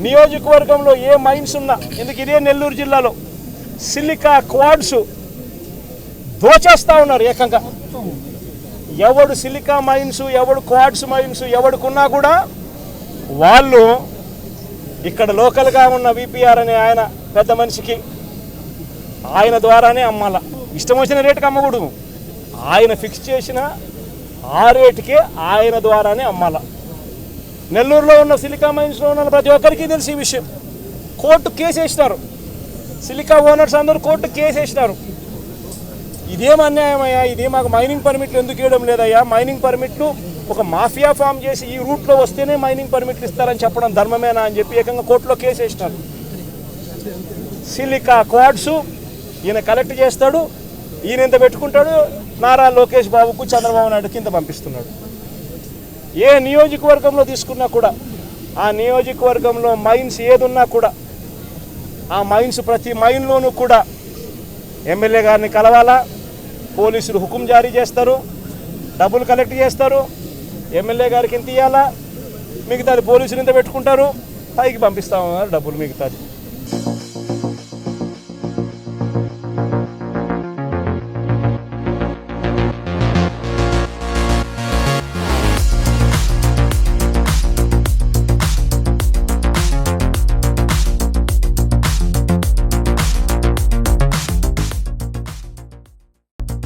నియోజకవర్గంలో ఏ మైన్స్ ఉన్నా, ఎందుకు ఇదే నెల్లూరు జిల్లాలో సిలికా క్వాడ్స్ దోచేస్తూ ఉన్నారు ఏకంగా. ఎవడు సిలికా మైన్స్, ఎవడు క్వాడ్స్ మైన్స్ ఎవడుకున్నా కూడా వాళ్ళు ఇక్కడ లోకల్గా ఉన్న విపిఆర్ అనే ఆయన పెద్ద మనిషికి ఆయన ద్వారానే అమ్మాల. ఇష్టం వచ్చిన రేటుకి అమ్మకూడదు, ఆయన ఫిక్స్ చేసిన ఆ రేటుకే ఆయన ద్వారానే అమ్మాల. నెల్లూరులో ఉన్న సిలికా మైన్స్లో ఉన్న ప్రతి ఒక్కరికి తెలిసి ఈ విషయం. కోర్టు కేసు వేసినారు, సిలికా ఓనర్స్ అందరూ కోర్టు కేసు వేసినారు. ఇదేం అన్యాయమయ్యా, ఇదే మాకు మైనింగ్ పర్మిట్లు ఎందుకు ఇవ్వడం లేదయ్యా, మైనింగ్ పర్మిట్లు ఒక మాఫియా ఫామ్ చేసి ఈ రూట్లో వస్తేనే మైనింగ్ పర్మిట్లు ఇస్తారని చెప్పడం ధర్మమేనా అని చెప్పి ఏకంగా కోర్టులో కేసు వేసినారు. సిలికా క్వాడ్స్ ఈయన కలెక్ట్ చేస్తాడు, ఈయన ఎంత పెట్టుకుంటాడు, నారా లోకేష్ బాబుకు చంద్రబాబు నాయుడు కింద పంపిస్తున్నాడు. ఏ నియోజకవర్గంలో తీసుకున్నా కూడా ఆ నియోజకవర్గంలో మైన్స్ ఏదున్నా కూడా ఆ మైన్స్ ప్రతి మైన్లోనూ కూడా ఎమ్మెల్యే గారిని కలవాలా, పోలీసులు హుకుం జారీ చేస్తారు, డబ్బులు కలెక్ట్ చేస్తారు, ఎమ్మెల్యే గారికి ఎంత ఇవ్వాలా, మిగతాది పోలీసులు ఇంత పెట్టుకుంటారు, పైకి పంపిస్తామన్నారు డబ్బులు మిగతాది.